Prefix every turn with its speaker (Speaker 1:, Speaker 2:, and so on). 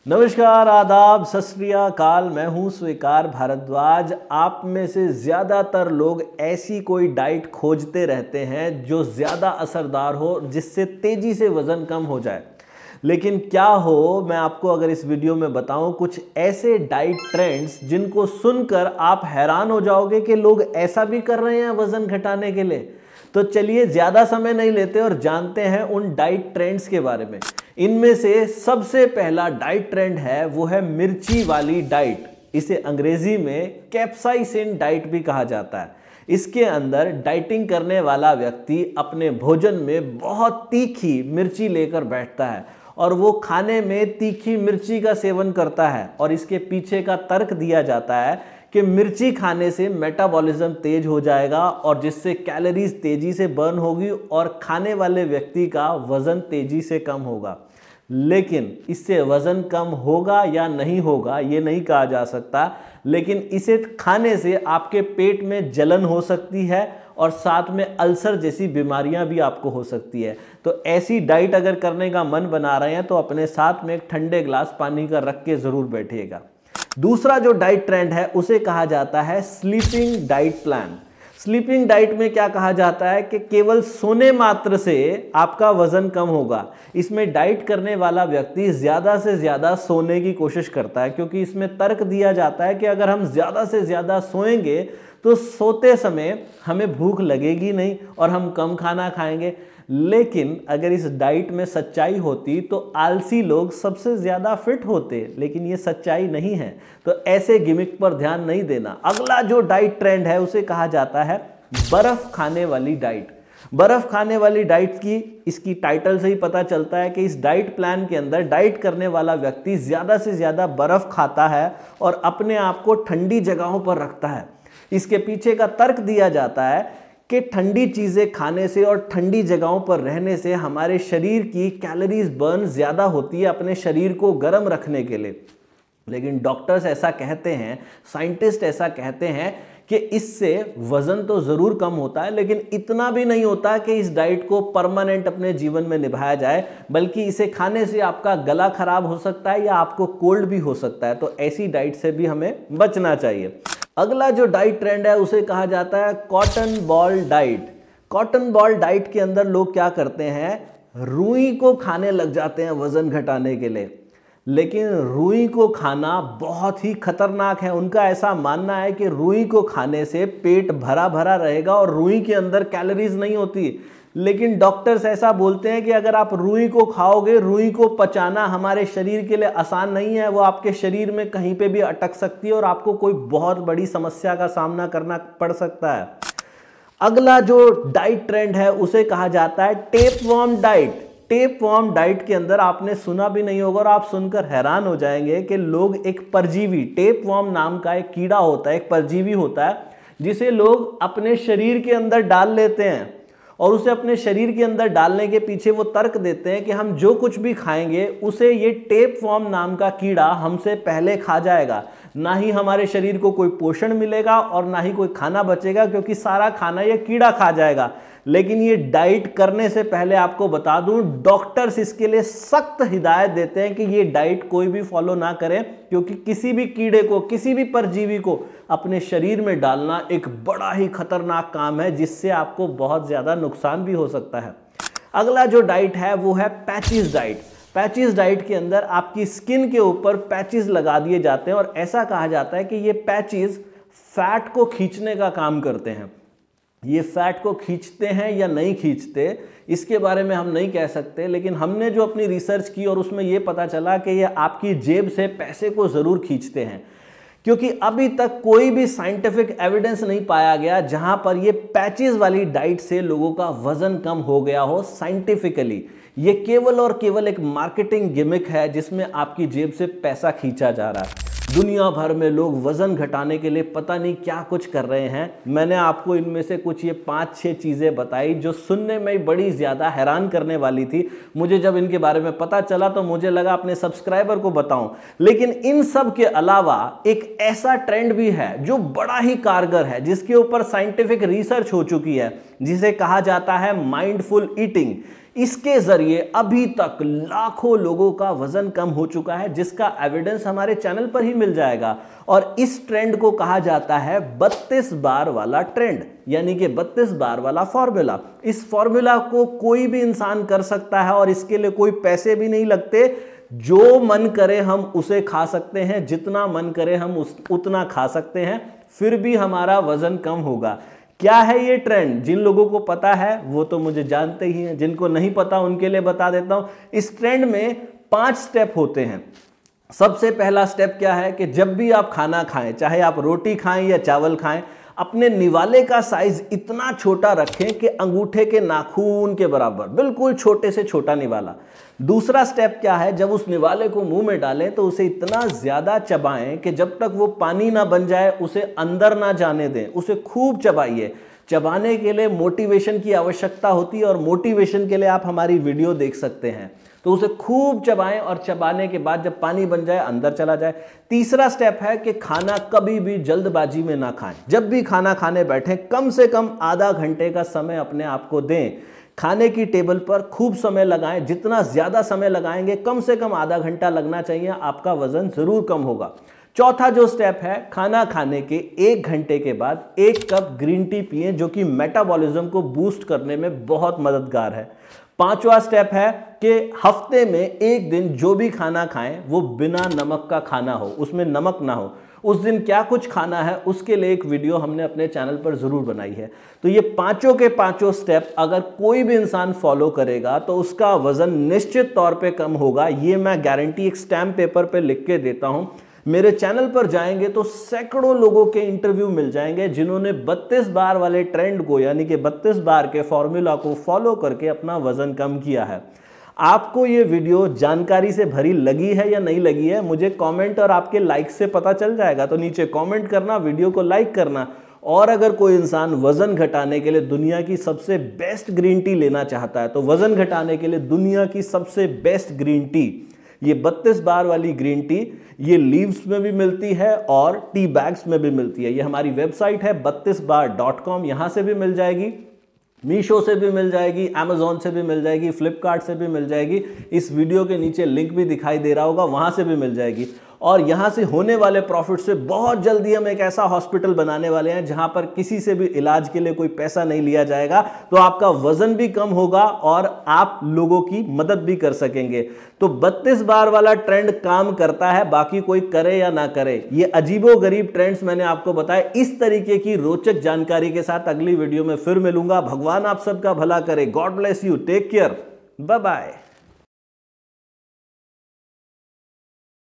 Speaker 1: नमस्कार, आदाब, सत श्री अकाल। मैं हूं स्वीकार भारद्वाज। आप में से ज़्यादातर लोग ऐसी कोई डाइट खोजते रहते हैं जो ज़्यादा असरदार हो, जिससे तेज़ी से वज़न कम हो जाए। लेकिन क्या हो, मैं आपको अगर इस वीडियो में बताऊं कुछ ऐसे डाइट ट्रेंड्स जिनको सुनकर आप हैरान हो जाओगे कि लोग ऐसा भी कर रहे हैं वज़न घटाने के लिए। तो चलिए ज़्यादा समय नहीं लेते और जानते हैं उन डाइट ट्रेंड्स के बारे में। इनमें से सबसे पहला डाइट ट्रेंड है वो है मिर्ची वाली डाइट। इसे अंग्रेजी में कैप्साइसिन डाइट भी कहा जाता है। इसके अंदर डाइटिंग करने वाला व्यक्ति अपने भोजन में बहुत तीखी मिर्ची लेकर बैठता है और वो खाने में तीखी मिर्ची का सेवन करता है। और इसके पीछे का तर्क दिया जाता है कि मिर्ची खाने से मेटाबॉलिज्म तेज हो जाएगा और जिससे कैलोरीज तेजी से बर्न होगी और खाने वाले व्यक्ति का वजन तेजी से कम होगा। लेकिन इससे वजन कम होगा या नहीं होगा ये नहीं कहा जा सकता, लेकिन इसे खाने से आपके पेट में जलन हो सकती है और साथ में अल्सर जैसी बीमारियां भी आपको हो सकती है। तो ऐसी डाइट अगर करने का मन बना रहे हैं तो अपने साथ में एक ठंडे ग्लास पानी का रख के जरूर बैठिएगा। दूसरा जो डाइट ट्रेंड है उसे कहा जाता है sleeping diet plan. Sleeping diet में क्या कहा जाता है कि केवल सोने मात्र से आपका वजन कम होगा। इसमें डाइट करने वाला व्यक्ति ज़्यादा से ज़्यादा सोने की कोशिश करता है, क्योंकि इसमें तर्क दिया जाता है कि अगर हम ज़्यादा से ज़्यादा सोएंगे तो सोते समय हमें भूख लगेगी नहीं और हम कम खाना खाएंगे। लेकिन अगर इस डाइट में सच्चाई होती तो आलसी लोग सबसे ज़्यादा फिट होते, लेकिन ये सच्चाई नहीं है। तो ऐसे गिमिक पर ध्यान नहीं देना। अगला जो डाइट ट्रेंड है उसे कहा जाता है बर्फ़ खाने वाली डाइट। बर्फ़ खाने वाली डाइट की इसकी टाइटल से ही पता चलता है कि इस डाइट प्लान के अंदर डाइट करने वाला व्यक्ति ज़्यादा से ज़्यादा बर्फ़ खाता है और अपने आप को ठंडी जगहों पर रखता है। इसके पीछे का तर्क दिया जाता है कि ठंडी चीज़ें खाने से और ठंडी जगहों पर रहने से हमारे शरीर की कैलोरीज बर्न ज़्यादा होती है अपने शरीर को गर्म रखने के लिए। लेकिन डॉक्टर्स ऐसा कहते हैं, साइंटिस्ट ऐसा कहते हैं कि इससे वज़न तो ज़रूर कम होता है, लेकिन इतना भी नहीं होता कि इस डाइट को परमानेंट अपने जीवन में निभाया जाए, बल्कि इसे खाने से आपका गला खराब हो सकता है या आपको कोल्ड भी हो सकता है। तो ऐसी डाइट से भी हमें बचना चाहिए। अगला जो डाइट ट्रेंड है उसे कहा जाता है cotton ball diet. Cotton ball diet के अंदर लोग क्या करते हैं, रुई को खाने लग जाते हैं वजन घटाने के लिए। लेकिन रुई को खाना बहुत ही खतरनाक है। उनका ऐसा मानना है कि रुई को खाने से पेट भरा भरा रहेगा और रुई के अंदर कैलोरीज नहीं होती। लेकिन डॉक्टर्स ऐसा बोलते हैं कि अगर आप रुई को खाओगे, रुई को पचाना हमारे शरीर के लिए आसान नहीं है। वो आपके शरीर में कहीं पे भी अटक सकती है और आपको कोई बहुत बड़ी समस्या का सामना करना पड़ सकता है। अगला जो डाइट ट्रेंड है उसे कहा जाता है टेपवर्म डाइट। टेपवर्म डाइट के अंदर आपने सुना भी नहीं होगा और आप सुनकर हैरान हो जाएंगे कि लोग एक परजीवी, टेपवर्म नाम का एक कीड़ा होता है, एक परजीवी होता है, जिसे लोग अपने शरीर के अंदर डाल लेते हैं और उसे अपने शरीर के अंदर डालने के पीछे वो तर्क देते हैं कि हम जो कुछ भी खाएंगे उसे ये टेपवर्म नाम का कीड़ा हमसे पहले खा जाएगा। ना ही हमारे शरीर को कोई पोषण मिलेगा और ना ही कोई खाना बचेगा, क्योंकि सारा खाना ये कीड़ा खा जाएगा। लेकिन ये डाइट करने से पहले आपको बता दूं, डॉक्टर्स इसके लिए सख्त हिदायत देते हैं कि ये डाइट कोई भी फॉलो ना करें, क्योंकि किसी भी कीड़े को, किसी भी परजीवी को अपने शरीर में डालना एक बड़ा ही खतरनाक काम है, जिससे आपको बहुत ज़्यादा नुकसान भी हो सकता है। अगला जो डाइट है वो है पैचेस डाइट। पैचेस डाइट के अंदर आपकी स्किन के ऊपर पैचेस लगा दिए जाते हैं और ऐसा कहा जाता है कि ये पैचेस फैट को खींचने का काम करते हैं। ये फैट को खींचते हैं या नहीं खींचते इसके बारे में हम नहीं कह सकते, लेकिन हमने जो अपनी रिसर्च की और उसमें ये पता चला कि ये आपकी जेब से पैसे को ज़रूर खींचते हैं, क्योंकि अभी तक कोई भी साइंटिफिक एविडेंस नहीं पाया गया जहां पर ये पैचेस वाली डाइट से लोगों का वजन कम हो गया हो साइंटिफिकली। ये केवल और केवल एक मार्केटिंग गिमिक है जिसमें आपकी जेब से पैसा खींचा जा रहा है। दुनिया भर में लोग वज़न घटाने के लिए पता नहीं क्या कुछ कर रहे हैं। मैंने आपको इनमें से कुछ ये 5-6 चीज़ें बताई जो सुनने में बड़ी ज़्यादा हैरान करने वाली थी। मुझे जब इनके बारे में पता चला तो मुझे लगा अपने सब्सक्राइबर को बताऊं। लेकिन इन सब के अलावा एक ऐसा ट्रेंड भी है जो बड़ा ही कारगर है, जिसके ऊपर साइंटिफिक रिसर्च हो चुकी है, जिसे कहा जाता है माइंडफुल ईटिंग। इसके जरिए अभी तक लाखों लोगों का वजन कम हो चुका है, जिसका एविडेंस हमारे चैनल पर ही मिल जाएगा। और इस ट्रेंड को कहा जाता है 32 बार वाला ट्रेंड, यानी कि 32 बार वाला फॉर्मूला। इस फॉर्मूला को कोई भी इंसान कर सकता है और इसके लिए कोई पैसे भी नहीं लगते। जो मन करे हम उसे खा सकते हैं, जितना मन करे हम उतना खा सकते हैं, फिर भी हमारा वजन कम होगा। क्या है ये ट्रेंड? जिन लोगों को पता है वो तो मुझे जानते ही हैं, जिनको नहीं पता उनके लिए बता देता हूं। इस ट्रेंड में 5 स्टेप होते हैं। सबसे पहला स्टेप क्या है कि जब भी आप खाना खाएं, चाहे आप रोटी खाएं या चावल खाएं, अपने निवाले का साइज इतना छोटा रखें कि अंगूठे के नाखून के बराबर, बिल्कुल छोटे से छोटा निवाला। दूसरा स्टेप क्या है, जब उस निवाले को मुंह में डालें तो उसे इतना ज्यादा चबाएं कि जब तक वो पानी ना बन जाए उसे अंदर ना जाने दें, उसे खूब चबाइए। चबाने के लिए मोटिवेशन की आवश्यकता होती है और मोटिवेशन के लिए आप हमारी वीडियो देख सकते हैं। तो उसे खूब चबाएं और चबाने के बाद जब पानी बन जाए अंदर चला जाए। तीसरा स्टेप है कि खाना कभी भी जल्दबाजी में ना खाएं। जब भी खाना खाने बैठें कम से कम आधा घंटे का समय अपने आप को दें। खाने की टेबल पर खूब समय लगाएं, जितना ज्यादा समय लगाएंगे कम से कम आधा घंटा लगना चाहिए, आपका वजन जरूर कम होगा। चौथा जो स्टेप है, खाना खाने के 1 घंटे के बाद 1 कप ग्रीन टी पिएं, जो कि मेटाबॉलिज्म को बूस्ट करने में बहुत मददगार है। 5वां स्टेप है कि हफ्ते में 1 दिन जो भी खाना खाएं वो बिना नमक का खाना हो, उसमें नमक ना हो। उस दिन क्या कुछ खाना है उसके लिए एक वीडियो हमने अपने चैनल पर जरूर बनाई है। तो ये पांचों के पांचों स्टेप अगर कोई भी इंसान फॉलो करेगा तो उसका वजन निश्चित तौर पे कम होगा। ये मैं गारंटी एक स्टैम्प पेपर पे लिख के देता हूं। मेरे चैनल पर जाएंगे तो सैकड़ों लोगों के इंटरव्यू मिल जाएंगे जिन्होंने 32 बार वाले ट्रेंड को, यानी कि 32 बार के फॉर्मूला को फॉलो करके अपना वजन कम किया है। आपको ये वीडियो जानकारी से भरी लगी है या नहीं लगी है, मुझे कमेंट और आपके लाइक से पता चल जाएगा। तो नीचे कमेंट करना, वीडियो को लाइक करना। और अगर कोई इंसान वजन घटाने के लिए दुनिया की सबसे बेस्ट ग्रीन टी लेना चाहता है तो वजन घटाने के लिए दुनिया की सबसे बेस्ट ग्रीन टी, ये 32 बार वाली ग्रीन टी, ये लीव्स में भी मिलती है और टी बैग्स में भी मिलती है। ये हमारी वेबसाइट है 32bar.com, यहां से भी मिल जाएगी, मीशो से भी मिल जाएगी, अमेजोन से भी मिल जाएगी, फ्लिपकार्ट से भी मिल जाएगी। इस वीडियो के नीचे लिंक भी दिखाई दे रहा होगा, वहां से भी मिल जाएगी। और यहां से होने वाले प्रॉफिट से बहुत जल्दी हम एक ऐसा हॉस्पिटल बनाने वाले हैं जहां पर किसी से भी इलाज के लिए कोई पैसा नहीं लिया जाएगा। तो आपका वजन भी कम होगा और आप लोगों की मदद भी कर सकेंगे। तो 32 बार वाला ट्रेंड काम करता है, बाकी कोई करे या ना करे। ये अजीबोगरीब ट्रेंड्स मैंने आपको बताए। इस तरीके की रोचक जानकारी के साथ अगली वीडियो में फिर मिलूंगा। भगवान आप सबका भला करे। God bless you, take care, bye bye.